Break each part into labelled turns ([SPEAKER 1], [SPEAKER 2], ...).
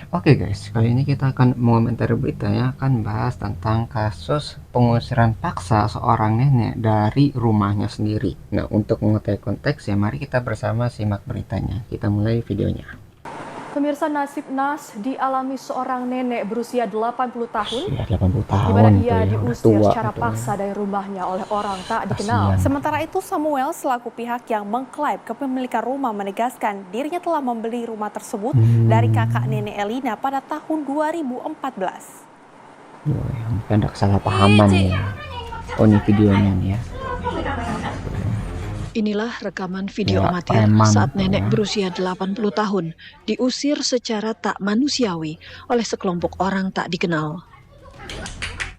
[SPEAKER 1] Oke guys, kali ini kita akan mengomentari beritanya akan bahas tentang kasus pengusiran paksa seorang nenek dari rumahnya sendiri. Nah, untuk mengetahui konteks ya, mari kita bersama simak beritanya. Kita mulai videonya.
[SPEAKER 2] Pemirsa, nasib Nas dialami seorang nenek berusia 80 tahun,
[SPEAKER 1] Ya, 80 tahun
[SPEAKER 2] di mana ia
[SPEAKER 1] tuh ya, udah
[SPEAKER 2] diusir
[SPEAKER 1] tua
[SPEAKER 2] secara
[SPEAKER 1] gitu ya.
[SPEAKER 2] paksa dari rumahnya oleh orang tak dikenal.
[SPEAKER 1] Kasian.
[SPEAKER 3] Sementara itu, Samuel selaku pihak yang mengklaim kepemilikan rumah menegaskan dirinya telah membeli rumah tersebut dari kakak nenek Elina pada tahun 2014.
[SPEAKER 1] Ya, mungkin ada kesalahpahaman nih. Oh, ini videonya nih ya.
[SPEAKER 3] Inilah rekaman video
[SPEAKER 1] Ya,
[SPEAKER 3] amatir
[SPEAKER 1] preman
[SPEAKER 3] saat
[SPEAKER 1] tuh
[SPEAKER 3] nenek
[SPEAKER 1] ya.
[SPEAKER 3] berusia 80 tahun diusir secara tak manusiawi oleh sekelompok orang tak dikenal.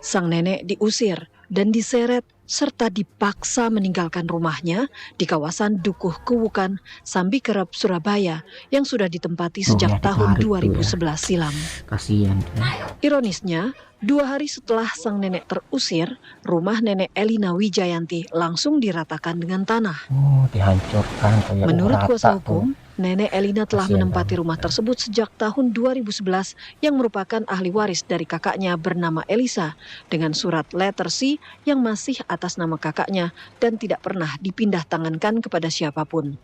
[SPEAKER 3] Sang nenek diusir dan diseret serta dipaksa meninggalkan rumahnya di kawasan Dukuh Kuwukan, Sambikerep, Surabaya yang sudah ditempati sejak
[SPEAKER 1] ya,
[SPEAKER 3] tahun
[SPEAKER 1] ditarik tuh ya.
[SPEAKER 3] 2011 silam.
[SPEAKER 1] Kasian tuh ya.
[SPEAKER 3] Ironisnya, 2 hari setelah sang nenek terusir, rumah nenek Elina Wijayanti langsung diratakan dengan tanah.
[SPEAKER 1] Oh, dihancurkan tuh ya.
[SPEAKER 3] Menurut
[SPEAKER 1] Rata
[SPEAKER 3] kuasa
[SPEAKER 1] tuh.
[SPEAKER 3] hukum, nenek Elina telah
[SPEAKER 1] Kasian
[SPEAKER 3] menempati
[SPEAKER 1] banget
[SPEAKER 3] rumah
[SPEAKER 1] ya.
[SPEAKER 3] tersebut sejak tahun 2011 yang merupakan ahli waris dari kakaknya bernama Elisa dengan surat letter C yang masih atas nama kakaknya dan tidak pernah dipindah tangankan kepada siapapun.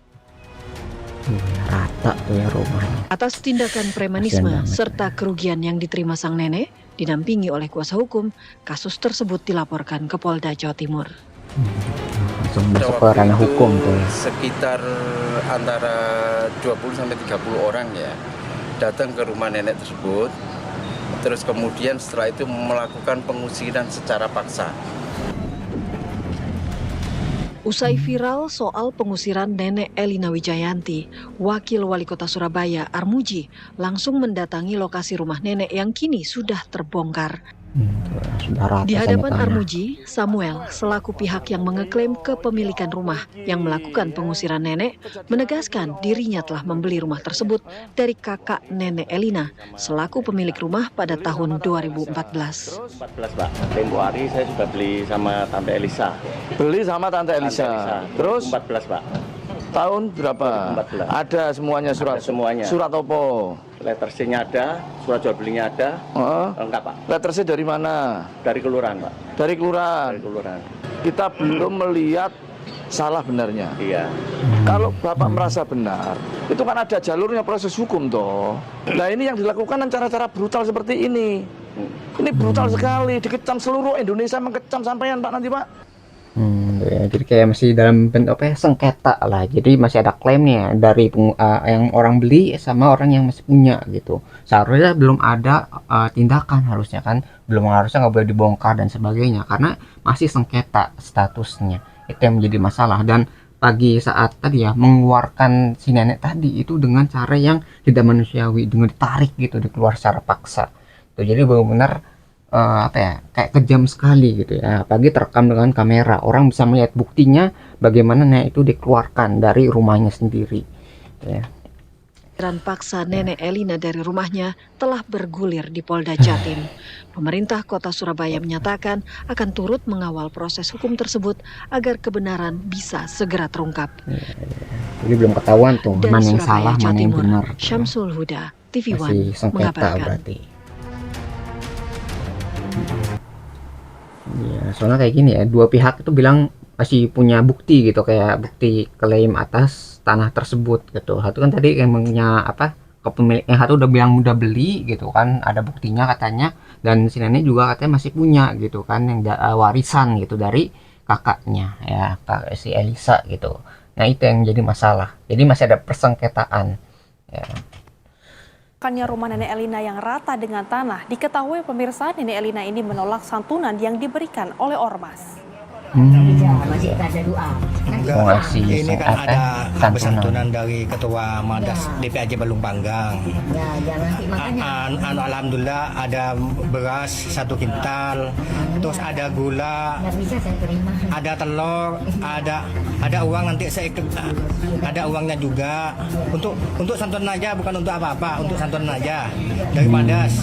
[SPEAKER 1] Rata tuh ya rumahnya.
[SPEAKER 3] Atas tindakan premanisme serta kerugian yang diterima sang nenek, didampingi oleh kuasa hukum, kasus tersebut dilaporkan ke Polda Jawa Timur.
[SPEAKER 1] Langsung masuk ke ranah hukum tuh ya.
[SPEAKER 4] Sekitar antara 20-30 orang ya datang ke rumah nenek tersebut. Terus kemudian setelah itu melakukan pengusiran secara paksa.
[SPEAKER 3] Usai viral soal pengusiran nenek Elina Wijayanti, Wakil Wali Kota Surabaya Armuji langsung mendatangi lokasi rumah nenek yang kini sudah terbongkar.
[SPEAKER 1] Sudah rata
[SPEAKER 3] Di hadapan
[SPEAKER 1] sama tanah.
[SPEAKER 3] Armuji, Samuel selaku pihak yang mengeklaim kepemilikan rumah yang melakukan pengusiran nenek menegaskan dirinya telah membeli rumah tersebut dari kakak nenek Elina selaku pemilik rumah pada tahun 2014.
[SPEAKER 5] 14 Pak, tempo hari saya sudah beli sama Tante Elisa.
[SPEAKER 6] Beli sama Tante Elisa. Terus
[SPEAKER 5] 14 Pak,
[SPEAKER 6] tahun berapa?
[SPEAKER 5] 2014.
[SPEAKER 6] Ada semuanya surat.
[SPEAKER 5] Ada semuanya.
[SPEAKER 6] Surat apa?
[SPEAKER 5] Letter C-nya ada, surat jual belinya ada, lengkap Pak.
[SPEAKER 6] Letter C dari mana?
[SPEAKER 5] Dari kelurahan Pak,
[SPEAKER 6] Dari kelurahan.
[SPEAKER 5] dari kelurahan.
[SPEAKER 6] Kita belum melihat salah benarnya.
[SPEAKER 5] Iya.
[SPEAKER 6] Kalau Bapak merasa benar, itu kan ada jalurnya proses hukum toh. Nah, ini yang dilakukan dengan cara-cara brutal seperti ini. Ini brutal sekali, dikecam seluruh Indonesia, mengecam sampean Pak nanti Pak.
[SPEAKER 1] Ya, jadi kayak masih dalam bentuk apa ya, sengketa lah. Jadi masih ada klaimnya dari yang orang beli sama orang yang masih punya gitu. Seharusnya belum ada tindakan, harusnya kan harusnya nggak boleh dibongkar dan sebagainya karena masih sengketa statusnya. Itu yang menjadi masalah. Dan pagi saat tadi ya mengeluarkan si nenek tadi itu dengan cara yang tidak manusiawi, dengan ditarik gitu, dikeluar secara paksa. Tuh, jadi benar-benar apa ya, kayak kejam sekali gitu ya. Apalagi terekam dengan kamera, orang bisa melihat buktinya bagaimana nenek itu dikeluarkan dari rumahnya sendiri ya.
[SPEAKER 3] Pengusiran paksa nenek Elina dari rumahnya telah bergulir di Polda Jatim. Pemerintah Kota Surabaya menyatakan akan turut mengawal proses hukum tersebut agar kebenaran bisa segera terungkap.
[SPEAKER 1] Jadi belum ketahuan tuh
[SPEAKER 3] Dari
[SPEAKER 1] mana yang
[SPEAKER 3] Surabaya,
[SPEAKER 1] salah,
[SPEAKER 3] Jawa
[SPEAKER 1] mana yang
[SPEAKER 3] Timur,
[SPEAKER 1] benar.
[SPEAKER 3] Syamsul Huda, TV
[SPEAKER 1] Masih
[SPEAKER 3] One
[SPEAKER 1] sengketa
[SPEAKER 3] mengabarkan.
[SPEAKER 1] berarti. Ya, soalnya kayak gini ya, dua pihak itu bilang masih punya bukti gitu, kayak bukti klaim atas tanah tersebut gitu. Satu kan tadi yang punya apa, kepemilik, yang satu udah bilang udah beli gitu kan, ada buktinya katanya, dan si nenek juga katanya masih punya gitu kan, yang warisan gitu dari kakaknya ya, si Elisa gitu. Nah, itu yang jadi masalah. Jadi masih ada persengketaan ya.
[SPEAKER 2] Kannya rumah nenek Elina yang rata dengan tanah, diketahui pemirsa nenek Elina ini menolak santunan yang diberikan oleh ormas.
[SPEAKER 7] Masih ada doa.
[SPEAKER 1] Mau ngasih
[SPEAKER 8] Ini kan ada
[SPEAKER 1] santunan.
[SPEAKER 8] santunan dari Ketua Madas DPAJ Balung Panggang.
[SPEAKER 7] Ya, jangan nanti makanya
[SPEAKER 8] Alhamdulillah ada beras 1 kintal, terus ada gula,
[SPEAKER 7] nggak bisa saya terima.
[SPEAKER 8] ada telur, ada uang nanti saya ada uangnya juga untuk santunan aja, bukan untuk apa-apa, untuk santunan aja dari Madas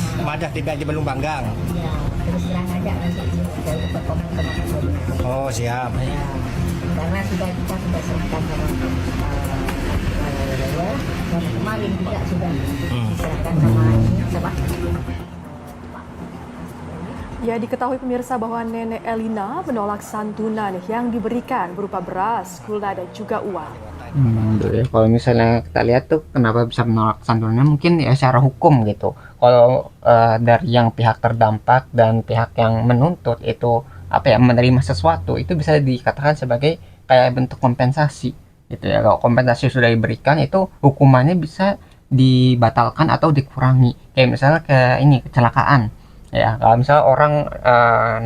[SPEAKER 8] DPAJ Balung Panggang.
[SPEAKER 7] Ya, terus terang aja nanti saya berkomen ke Mas Bobi.
[SPEAKER 8] Oh siap.
[SPEAKER 7] Ya, karena kita sudah serahkan sama dan kemarin juga sudah diserahkan sama ini
[SPEAKER 2] Ya, diketahui pemirsa bahwa Nenek Elina menolak santunan yang diberikan berupa beras, gula, dan juga uang.
[SPEAKER 1] Ya. Kalau misalnya kita lihat tuh kenapa bisa menolak santunannya mungkin ya secara hukum gitu. Kalau dari yang pihak terdampak dan pihak yang menuntut itu apa ya menerima sesuatu itu bisa dikatakan sebagai kayak bentuk kompensasi gitu ya. Kalau kompensasi sudah diberikan itu hukumannya bisa dibatalkan atau dikurangi. Kayak misalnya kayak ini kecelakaan ya. Kalau misalnya orang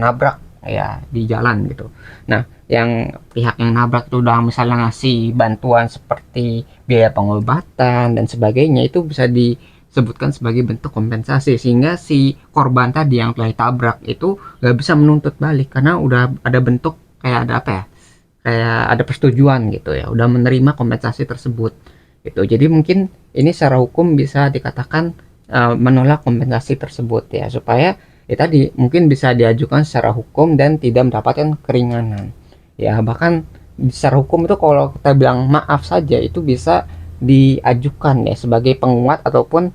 [SPEAKER 1] nabrak ya di jalan gitu. Nah, yang pihak yang nabrak itu udah misalnya ngasih bantuan seperti biaya pengobatan dan sebagainya itu bisa disebutkan sebagai bentuk kompensasi sehingga si korban tadi yang telah ditabrak itu nggak bisa menuntut balik karena udah ada bentuk kayak ada apa ya kayak ada persetujuan gitu ya udah menerima kompensasi tersebut gitu. Jadi mungkin ini secara hukum bisa dikatakan menolak kompensasi tersebut ya supaya ya tadi mungkin bisa diajukan secara hukum dan tidak mendapatkan keringanan ya. Bahkan secara hukum itu kalau kita bilang maaf saja itu bisa diajukan ya sebagai penguat ataupun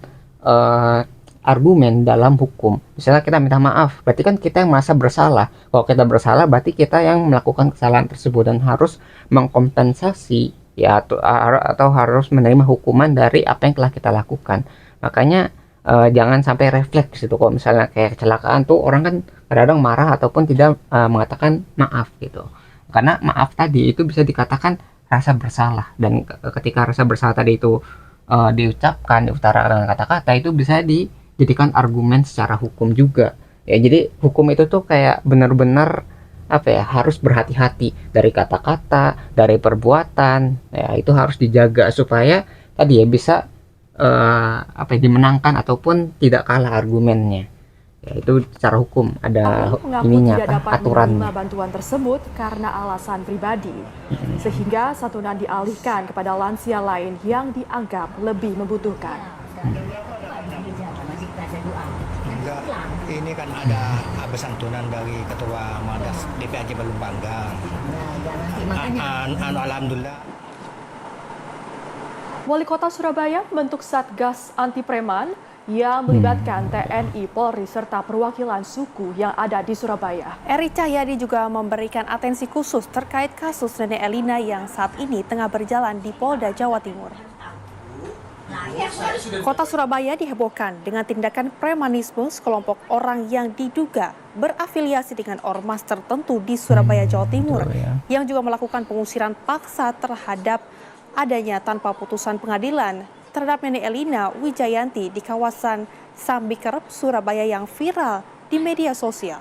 [SPEAKER 1] argumen dalam hukum. Misalnya kita minta maaf berarti kan kita yang merasa bersalah. Kalau kita bersalah berarti kita yang melakukan kesalahan tersebut dan harus mengkompensasi ya atau harus menerima hukuman dari apa yang telah kita lakukan. Makanya jangan sampai refleks gitu. Kalau misalnya kayak kecelakaan tuh orang kan kadang-kadang marah ataupun tidak mengatakan maaf gitu. Karena maaf tadi itu bisa dikatakan rasa bersalah dan ketika rasa bersalah tadi itu diucapkan, diutarakan dengan kata-kata itu bisa dijadikan argumen secara hukum juga. Ya jadi hukum itu tuh kayak benar-benar apa ya harus berhati-hati dari kata-kata, dari perbuatan. Ya itu harus dijaga supaya tadi ya bisa apa ya, dimenangkan ataupun tidak kalah argumennya. Ya itu secara hukum ada
[SPEAKER 2] mengaku
[SPEAKER 1] ininya
[SPEAKER 2] tidak dapat
[SPEAKER 1] aturannya.
[SPEAKER 2] menerima bantuan tersebut karena alasan pribadi, sehingga santunan dialihkan kepada lansia lain yang dianggap lebih membutuhkan.
[SPEAKER 8] Enggak, ini kan ada santunan dari Ketua Madas DPRJ Balung Banggang. Alhamdulillah.
[SPEAKER 2] Wali Kota Surabaya membentuk Satgas Anti Preman yang melibatkan TNI, Polri, serta perwakilan suku yang ada di Surabaya. Eri Cahyadi juga memberikan atensi khusus terkait kasus Nenek Elina yang saat ini tengah berjalan di Polda Jawa Timur. Kota Surabaya dihebohkan dengan tindakan premanisme sekelompok orang yang diduga berafiliasi dengan ormas tertentu di Surabaya, Jawa Timur, yang juga melakukan pengusiran paksa terhadap adanya tanpa putusan pengadilan terhadap Nenek Elina Wijayanti di kawasan Sambikerep, Surabaya yang viral di media sosial.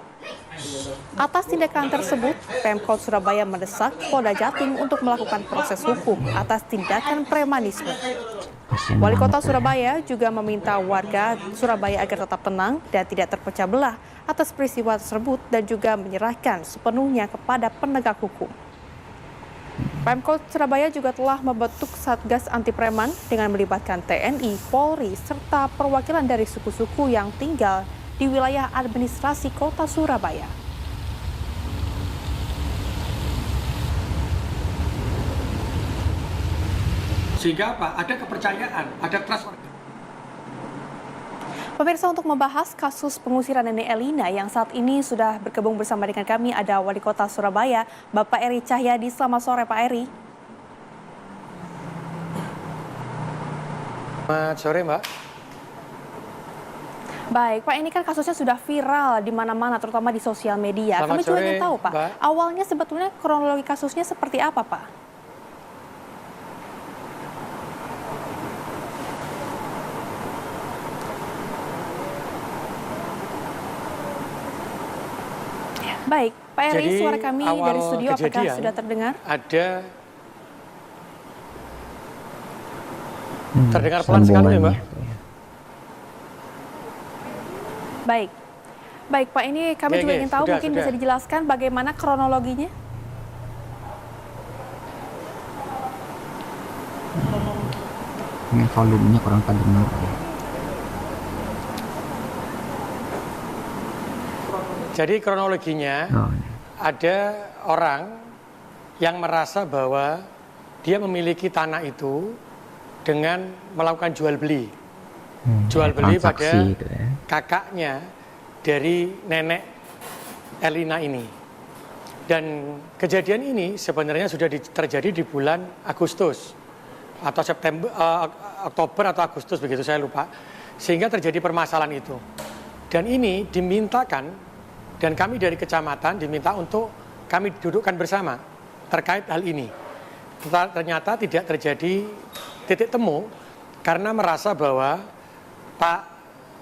[SPEAKER 2] Atas tindakan tersebut, Pemkot Surabaya mendesak Polda Jatim untuk melakukan proses hukum atas tindakan premanisme. Wali Kota Surabaya juga meminta warga Surabaya agar tetap tenang dan tidak terpecah belah atas peristiwa tersebut dan juga menyerahkan sepenuhnya kepada penegak hukum. Pemkot Surabaya juga telah membentuk Satgas Anti Preman dengan melibatkan TNI, Polri, serta perwakilan dari suku-suku yang tinggal di wilayah administrasi Kota Surabaya.
[SPEAKER 9] Sehingga apa? Ada kepercayaan, ada trust warga.
[SPEAKER 2] Pemirsa, untuk membahas kasus pengusiran Nenek Elina yang saat ini sudah bergabung bersama dengan kami ada Wali Kota Surabaya, Bapak Eri Cahyadi. Selamat sore, Pak Eri.
[SPEAKER 9] Selamat sore, Mbak.
[SPEAKER 2] Baik, Pak, ini kan kasusnya sudah viral di mana-mana, terutama di sosial media.
[SPEAKER 9] Selamat
[SPEAKER 2] Kami juga
[SPEAKER 9] sore,
[SPEAKER 2] ingin tahu, Pak,
[SPEAKER 9] Mbak.
[SPEAKER 2] awalnya sebetulnya kronologi kasusnya seperti apa, Pak? Baik, Pak Eri,
[SPEAKER 9] Jadi,
[SPEAKER 2] suara kami
[SPEAKER 9] awal
[SPEAKER 2] dari studio apakah
[SPEAKER 9] kejadian
[SPEAKER 2] sudah terdengar?
[SPEAKER 9] Ada terdengar pelan sekali ya, Mbak.
[SPEAKER 2] Baik. Baik, Pak, ini kami juga ingin tahu, mungkin bisa dijelaskan bagaimana kronologinya?
[SPEAKER 1] Ini volumenya kurang terdengar.
[SPEAKER 9] Jadi kronologinya ada orang yang merasa bahwa dia memiliki tanah itu dengan melakukan jual beli. Jual beli pada
[SPEAKER 1] gitu ya.
[SPEAKER 9] kakaknya dari nenek Elina ini. Dan kejadian ini sebenarnya sudah terjadi di bulan Agustus atau Oktober atau Agustus begitu, saya lupa. Sehingga terjadi permasalahan itu. Dan ini dimintakan, dan kami dari kecamatan diminta untuk kami dudukkan bersama terkait hal ini. Ternyata tidak terjadi titik temu karena merasa bahwa Pak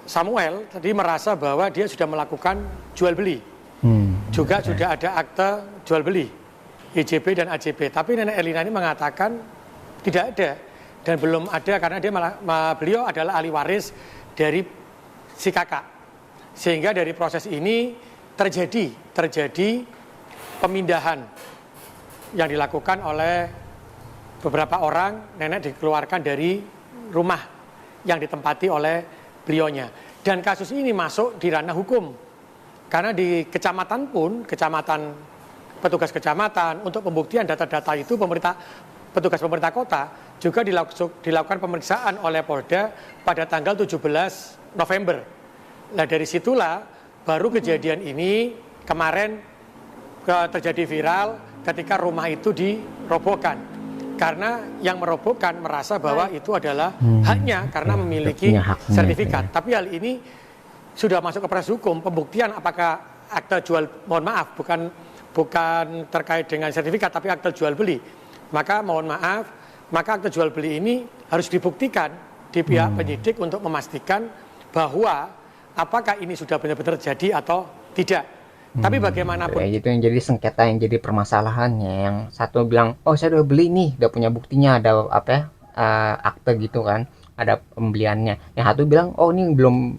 [SPEAKER 9] Samuel tadi merasa bahwa dia sudah melakukan jual beli. Juga sudah ada akte jual beli IJB dan AJB. Tapi Nenek Elina ini mengatakan tidak ada dan belum ada karena beliau adalah ahli waris dari si kakak. Sehingga dari proses ini terjadi pemindahan yang dilakukan oleh beberapa orang. Nenek dikeluarkan dari rumah yang ditempati oleh beliaunya. Dan kasus ini masuk di ranah hukum. Karena di kecamatan pun, petugas kecamatan untuk pembuktian data-data itu petugas pemerintah kota juga dilakukan pemeriksaan oleh Polda pada tanggal 17 November. Nah dari situlah baru kejadian ini kemarin terjadi viral ketika rumah itu dirobohkan. Karena yang merobohkan merasa bahwa itu adalah haknya karena memiliki sertifikat. Tapi hal ini sudah masuk ke proses hukum, pembuktian apakah akte jual, mohon maaf, bukan terkait dengan sertifikat, tapi akte jual beli. Maka mohon maaf, maka akte jual beli ini harus dibuktikan di pihak penyidik untuk memastikan bahwa apakah ini sudah benar-benar terjadi atau tidak. Tapi bagaimanapun.
[SPEAKER 1] Ya, itu yang jadi sengketa, yang jadi permasalahannya. Yang satu bilang, oh saya udah beli nih, udah punya buktinya, ada apa ya, akte gitu kan, ada pembeliannya. Yang satu bilang, oh ini belum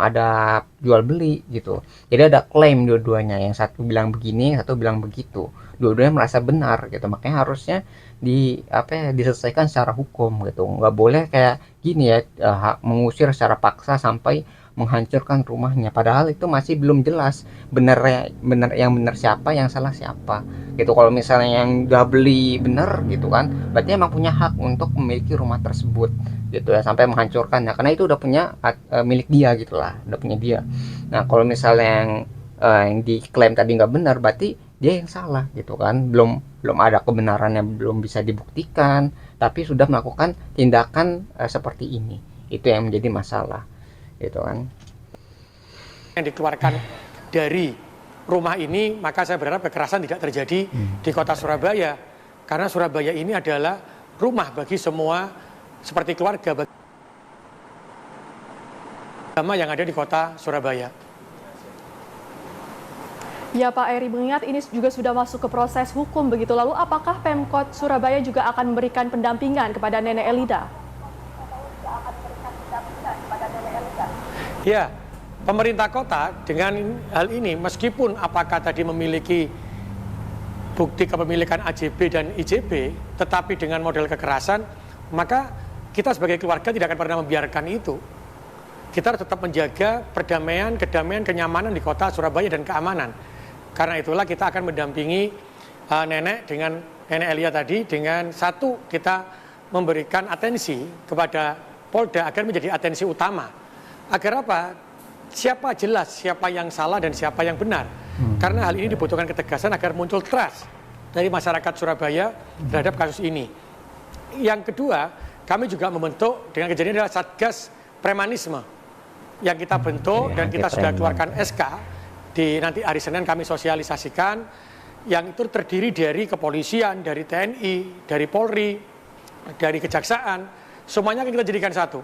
[SPEAKER 1] ada jual beli gitu. Jadi ada klaim dua-duanya. Yang satu bilang begini, yang satu bilang begitu. Dua-duanya merasa benar gitu. Makanya harusnya diselesaikan secara hukum gitu. Nggak boleh kayak gini ya, mengusir secara paksa sampai menghancurkan rumahnya. Padahal itu masih belum jelas benar yang benar siapa, yang salah siapa gitu. Kalau misalnya yang udah beli benar gitu kan, berarti emang punya hak untuk memiliki rumah tersebut gitu ya, sampai menghancurkannya karena itu udah punya milik dia gitulah, udah punya dia. Nah kalau misalnya yang diklaim tadi nggak benar, berarti dia yang salah gitu kan. Belum ada kebenarannya, belum bisa dibuktikan, tapi sudah melakukan tindakan seperti ini. Itu yang menjadi masalah gitu kan.
[SPEAKER 9] Yang dikeluarkan dari rumah ini, maka saya berharap kekerasan tidak terjadi di kota Surabaya. Karena Surabaya ini adalah rumah bagi semua, seperti keluarga bagi agama yang ada di kota Surabaya.
[SPEAKER 2] Ya Pak Eri, mengingat ini juga sudah masuk ke proses hukum begitu, lalu apakah Pemkot Surabaya juga akan memberikan pendampingan kepada Nenek Elida?
[SPEAKER 9] Ya, pemerintah kota dengan hal ini, meskipun apakah tadi memiliki bukti kepemilikan AJB dan IJB, tetapi dengan model kekerasan, maka kita sebagai keluarga tidak akan pernah membiarkan itu. Kita harus tetap menjaga perdamaian, kedamaian, kenyamanan di kota Surabaya dan keamanan. Karena itulah kita akan mendampingi Nenek Elia tadi dengan satu, kita memberikan atensi kepada Polda agar menjadi atensi utama. Agar apa? Jelas siapa yang salah dan siapa yang benar. Karena hal ini dibutuhkan ketegasan agar muncul trust dari masyarakat Surabaya terhadap kasus ini. Yang kedua, kami juga membentuk dengan kejadian adalah Satgas Premanisme yang kita bentuk dan kita sudah keluarkan SK. Nanti hari Senin kami sosialisasikan, yang itu terdiri dari kepolisian, dari TNI, dari Polri, dari Kejaksaan, semuanya akan kita jadikan satu.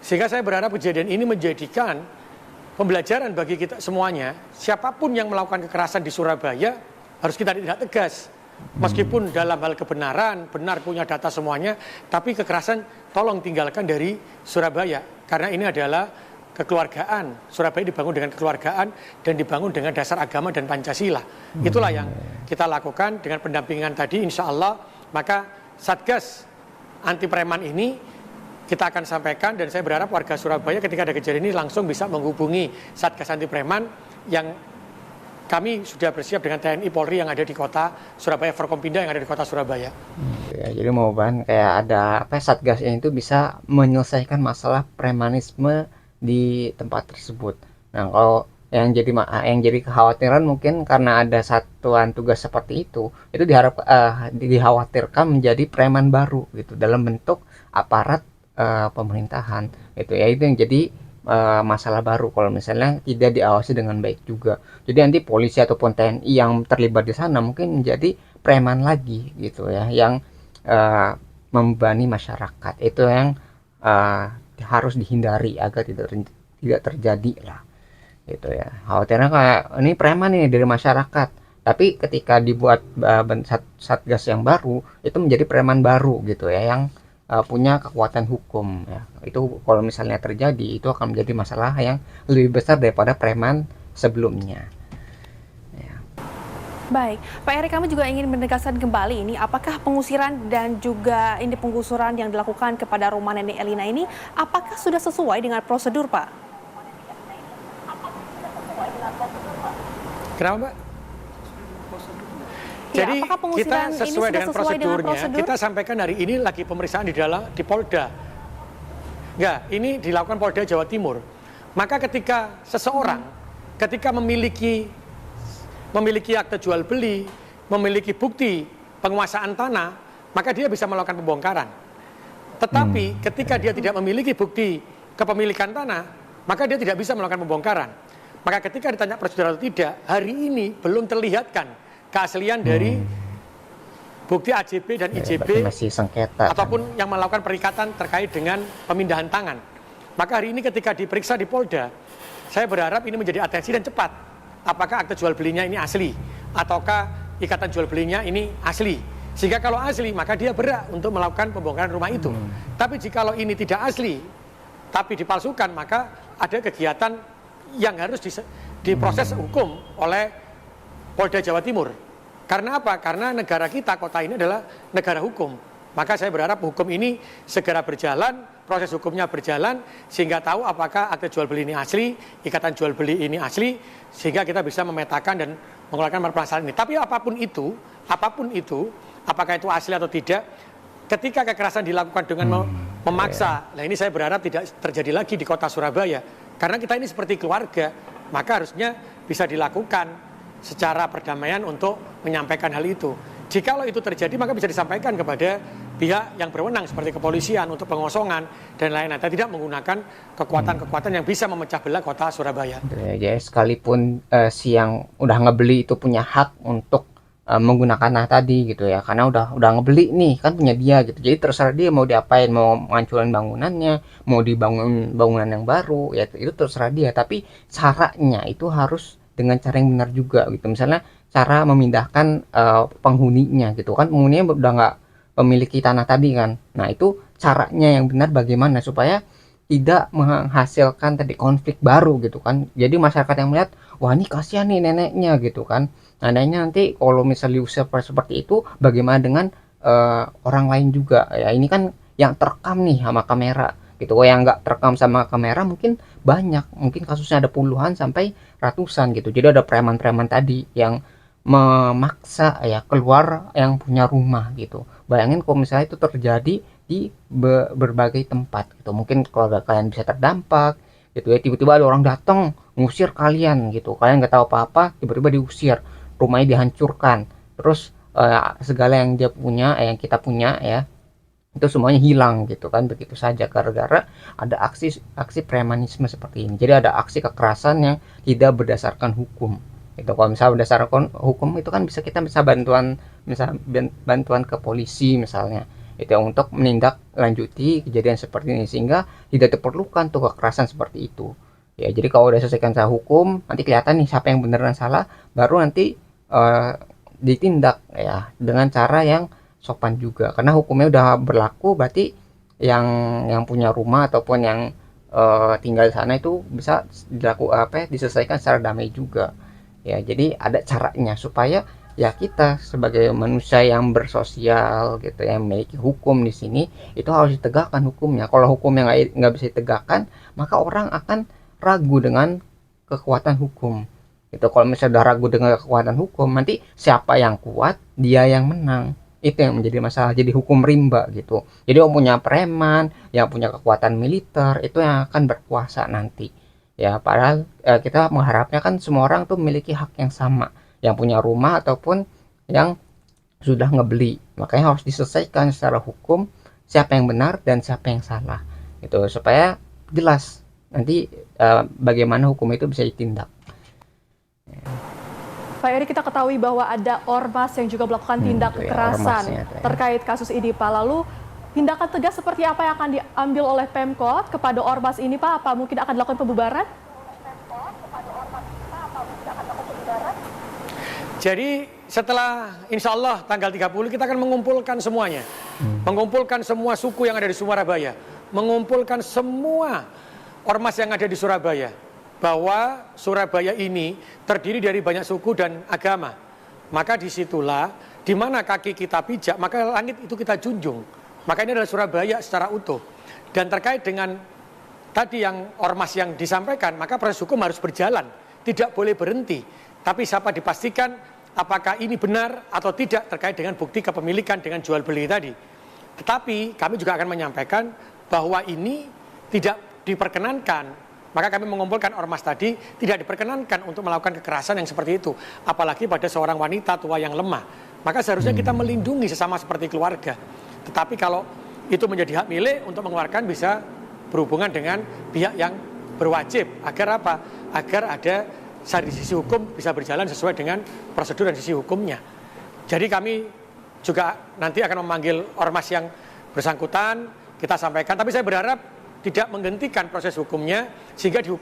[SPEAKER 9] Sehingga saya berharap kejadian ini menjadikan pembelajaran bagi kita semuanya. Siapapun yang melakukan kekerasan di Surabaya harus kita tindak tegas. Meskipun dalam hal kebenaran, benar punya data semuanya, tapi kekerasan tolong tinggalkan dari Surabaya. Karena ini adalah kekeluargaan. Surabaya dibangun dengan kekeluargaan dan dibangun dengan dasar agama dan Pancasila. Itulah yang kita lakukan dengan pendampingan tadi, insya Allah. Maka Satgas Anti Preman ini kita akan sampaikan, dan saya berharap warga Surabaya ketika ada kejadian ini langsung bisa menghubungi Satgas Anti Preman yang kami sudah bersiap dengan TNI Polri yang ada di kota Surabaya, Forkompinda yang ada di kota Surabaya.
[SPEAKER 1] Ya, jadi mau kayak ada Satgas itu bisa menyelesaikan masalah premanisme di tempat tersebut. Nah kalau yang jadi kekhawatiran mungkin karena ada satuan tugas seperti itu dikhawatirkan menjadi preman baru gitu dalam bentuk aparat pemerintahan gitu ya. Itu yang jadi masalah baru kalau misalnya tidak diawasi dengan baik juga. Jadi nanti polisi ataupun TNI yang terlibat di sana mungkin menjadi preman lagi gitu ya, yang membebani masyarakat. Itu yang harus dihindari agar tidak terjadi lah gitu ya. Khawatirnya kayak ini preman nih dari masyarakat, tapi ketika dibuat satgas yang baru itu menjadi preman baru gitu ya, yang punya kekuatan hukum ya. Itu kalau misalnya terjadi itu akan menjadi masalah yang lebih besar daripada preman sebelumnya.
[SPEAKER 2] Baik, Pak Eri, kami juga ingin menegaskan kembali ini, apakah pengusiran dan juga ini penggusuran yang dilakukan kepada rumah Nenek Elina ini, apakah sudah sesuai dengan prosedur, Pak?
[SPEAKER 9] Kenapa, Mbak?
[SPEAKER 2] Ya,
[SPEAKER 9] Jadi
[SPEAKER 2] apakah
[SPEAKER 9] kita
[SPEAKER 2] pengusiran ini
[SPEAKER 9] sesuai
[SPEAKER 2] sudah
[SPEAKER 9] dengan
[SPEAKER 2] sesuai dengan
[SPEAKER 9] prosedurnya,
[SPEAKER 2] prosedur?
[SPEAKER 9] kita sampaikan hari ini lagi pemeriksaan di Polda. Enggak, ini dilakukan Polda Jawa Timur. Maka ketika seseorang, ketika memiliki akte jual beli, memiliki bukti penguasaan tanah, maka dia bisa melakukan pembongkaran. Tetapi ketika dia tidak memiliki bukti kepemilikan tanah, maka dia tidak bisa melakukan pembongkaran. Maka ketika ditanya prosedur atau tidak, hari ini belum terlihatkan keaslian dari bukti AJB dan IJB
[SPEAKER 1] masih sengketa
[SPEAKER 9] ataupun yang melakukan perikatan terkait dengan pemindahan tangan. Maka hari ini ketika diperiksa di Polda, saya berharap ini menjadi atensi dan cepat. Apakah akte jual belinya ini asli ataukah ikatan jual belinya ini asli. Sehingga kalau asli maka dia berhak untuk melakukan pembongkaran rumah itu. Tapi jikalau ini tidak asli tapi dipalsukan, maka ada kegiatan yang harus diproses hukum oleh Polda Jawa Timur. Karena apa? Karena negara kita, kota ini adalah negara hukum. Maka saya berharap hukum ini segera berjalan, proses hukumnya berjalan, sehingga tahu apakah akte jual beli ini asli, ikatan jual beli ini asli, sehingga kita bisa memetakan dan mengeluarkan permasalahan ini. Tapi apapun itu, apakah itu asli atau tidak, ketika kekerasan dilakukan dengan memaksa, nah ini saya berharap tidak terjadi lagi di kota Surabaya. Karena kita ini seperti keluarga, maka harusnya bisa dilakukan secara perdamaian untuk menyampaikan hal itu. Jikalau itu terjadi, maka bisa disampaikan kepada pihak yang berwenang seperti kepolisian untuk pengosongan dan lain-lain. Tidak menggunakan kekuatan-kekuatan yang bisa memecah belah kota Surabaya.
[SPEAKER 1] Ya, sekalipun si yang udah ngebeli itu punya hak untuk menggunakan tanah tadi gitu ya, karena udah ngebeli nih kan punya dia gitu. Jadi terserah dia mau diapain, mau menghancurin bangunannya, mau dibangun bangunan yang baru, ya itu terserah dia. Tapi caranya itu harus dengan cara yang benar juga gitu. Misalnya cara memindahkan penghuninya gitu kan, penghuninya udah nggak memiliki tanah tadi kan. Nah itu caranya yang benar bagaimana supaya tidak menghasilkan tadi konflik baru gitu kan. Jadi masyarakat yang melihat, wah ini kasihan nih neneknya gitu kan. Andainya nanti kalau misalnya diusir seperti itu, bagaimana dengan orang lain juga ya. Ini kan yang terekam nih sama kamera gitu. Kalau yang nggak terekam sama kamera mungkin banyak, mungkin kasusnya ada puluhan sampai ratusan gitu. Jadi ada preman-preman tadi yang memaksa ya keluar yang punya rumah gitu. Bayangin kalau misalnya itu terjadi di berbagai tempat gitu. Mungkin keluarga kalian bisa terdampak gitu ya. Tiba-tiba ada orang datang ngusir kalian gitu. Kalian nggak tahu apa-apa, tiba-tiba diusir, rumahnya dihancurkan. Terus segala yang dia punya, yang kita punya ya, itu semuanya hilang gitu kan, begitu saja gara-gara ada aksi premanisme seperti ini. Jadi ada aksi kekerasan yang tidak berdasarkan hukum. Itu kalau misalnya berdasarkan hukum itu kan kita bisa bantuan ke polisi misalnya itu untuk menindaklanjuti kejadian seperti ini, sehingga tidak diperlukan tuh kekerasan seperti itu ya. Jadi kalau udah selesaikan secara hukum, nanti kelihatan nih siapa yang benar dan salah, baru nanti ditindak ya dengan cara yang sopan juga, karena hukumnya udah berlaku. Berarti yang punya rumah ataupun yang tinggal di sana itu bisa diselesaikan secara damai juga ya. Jadi ada caranya supaya ya kita sebagai manusia yang bersosial gitu, yang memiliki hukum di sini, itu harus ditegakkan hukumnya. Kalau hukumnya nggak bisa ditegakkan, maka orang akan ragu dengan kekuatan hukum itu. Kalau misalnya udah ragu dengan kekuatan hukum, nanti siapa yang kuat dia yang menang. Itu yang menjadi masalah, jadi hukum rimba gitu. Jadi yang punya preman, yang punya kekuatan militer, itu yang akan berkuasa nanti Ya padahal kita mengharapnya kan semua orang tuh memiliki hak yang sama, yang punya rumah ataupun yang sudah ngebeli. Makanya harus diselesaikan secara hukum siapa yang benar dan siapa yang salah gitu, supaya jelas nanti bagaimana hukum itu bisa ditindak.
[SPEAKER 10] Pak Eri, kita ketahui bahwa ada ormas yang juga melakukan tindak kekerasan terkait kasus ini, Pak. Lalu tindakan tegas seperti apa yang akan diambil oleh Pemkot kepada ormas ini, Pak? Apa mungkin akan dilakukan pembubaran?
[SPEAKER 9] Jadi setelah insya Allah tanggal 30 kita akan mengumpulkan semuanya. Mengumpulkan semua suku yang ada di Surabaya. Mengumpulkan semua ormas yang ada di Surabaya. Bahwa Surabaya ini terdiri dari banyak suku dan agama. Maka disitulah di mana kaki kita pijak, maka langit itu kita junjung. Maka ini adalah Surabaya secara utuh. Dan terkait dengan tadi yang ormas yang disampaikan, maka proses hukum harus berjalan, tidak boleh berhenti. Tapi siapa dipastikan apakah ini benar atau tidak terkait dengan bukti kepemilikan dengan jual beli tadi. Tetapi kami juga akan menyampaikan bahwa ini tidak diperkenankan. Maka kami mengumpulkan ormas tadi, tidak diperkenankan untuk melakukan kekerasan yang seperti itu. Apalagi pada seorang wanita tua yang lemah. Maka seharusnya kita melindungi sesama seperti keluarga. Tetapi kalau itu menjadi hak milik untuk mengeluarkan bisa berhubungan dengan pihak yang berwajib. Agar apa? Agar ada dari sisi hukum bisa berjalan sesuai dengan prosedur dan sisi hukumnya. Jadi kami juga nanti akan memanggil ormas yang bersangkutan, kita sampaikan. Tapi saya berharap tidak menghentikan proses hukumnya, sehingga di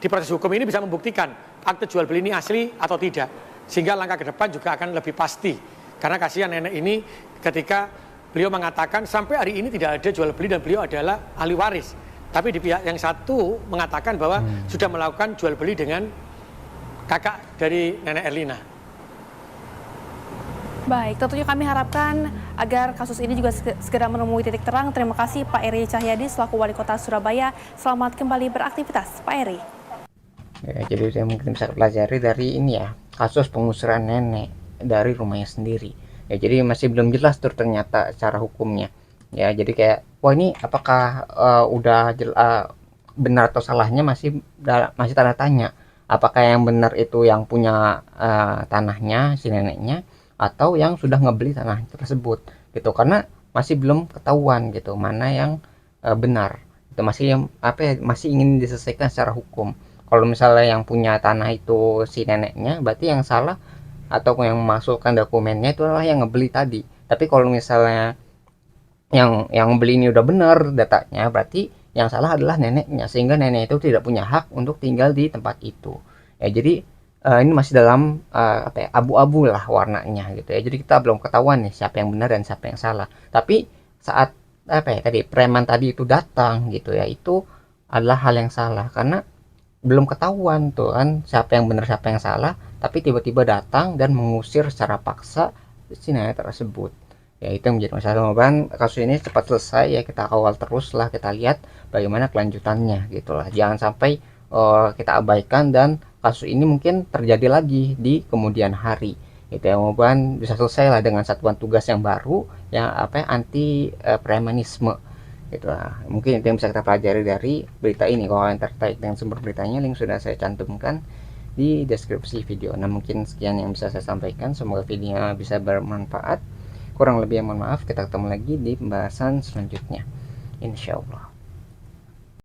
[SPEAKER 9] proses hukum ini bisa membuktikan akte jual beli ini asli atau tidak. Sehingga langkah ke depan juga akan lebih pasti. Karena kasihan nenek ini ketika beliau mengatakan sampai hari ini tidak ada jual beli dan beliau adalah ahli waris. Tapi di pihak yang satu mengatakan bahwa sudah melakukan jual beli dengan kakak dari nenek Erlina.
[SPEAKER 2] Baik, tentunya kami harapkan agar kasus ini juga segera menemui titik terang. Terima kasih Pak Eri Cahyadi selaku Wali Kota Surabaya. Selamat kembali beraktivitas, Pak Eri.
[SPEAKER 1] Ya, jadi saya mungkin bisa pelajari dari ini ya, kasus pengusiran nenek dari rumahnya sendiri. Ya, jadi masih belum jelas tuh ternyata secara hukumnya. Ya, jadi kayak, wah ini apakah udah benar atau salahnya masih tanda tanya. Apakah yang benar itu yang punya tanahnya si neneknya, atau yang sudah ngebeli tanah tersebut gitu, karena masih belum ketahuan gitu mana yang benar. Itu masih ingin diselesaikan secara hukum. Kalau misalnya yang punya tanah itu si neneknya, berarti yang salah atau yang memasukkan dokumennya itu adalah yang ngebeli tadi. Tapi kalau misalnya yang beli ini udah benar datanya, berarti yang salah adalah neneknya, sehingga nenek itu tidak punya hak untuk tinggal di tempat itu. Ya, jadi ini masih dalam abu-abu lah warnanya gitu ya. Jadi kita belum ketahuan nih siapa yang benar dan siapa yang salah. Tapi saat preman tadi itu datang gitu ya, itu adalah hal yang salah karena belum ketahuan tuh kan siapa yang benar siapa yang salah, tapi tiba-tiba datang dan mengusir secara paksa si nenek tersebut. Ya, itu yang menjadi masalah. Mudah-mudahan kasus ini cepat selesai ya, kita kawal terus lah, kita lihat bagaimana kelanjutannya gitulah. Jangan sampai kita abaikan dan kasus ini mungkin terjadi lagi di kemudian hari. Itu yang mudah-mudahan bisa selesai lah dengan satuan tugas yang baru yang anti premanisme. Gitu lah. Mungkin itu yang bisa kita pelajari dari berita ini. Kalau kalian tertarik dengan sumber beritanya, link sudah saya cantumkan di deskripsi video. Nah, mungkin sekian yang bisa saya sampaikan. Semoga videonya bisa bermanfaat. Kurang lebih mohon maaf. Kita ketemu lagi di pembahasan selanjutnya, insya Allah.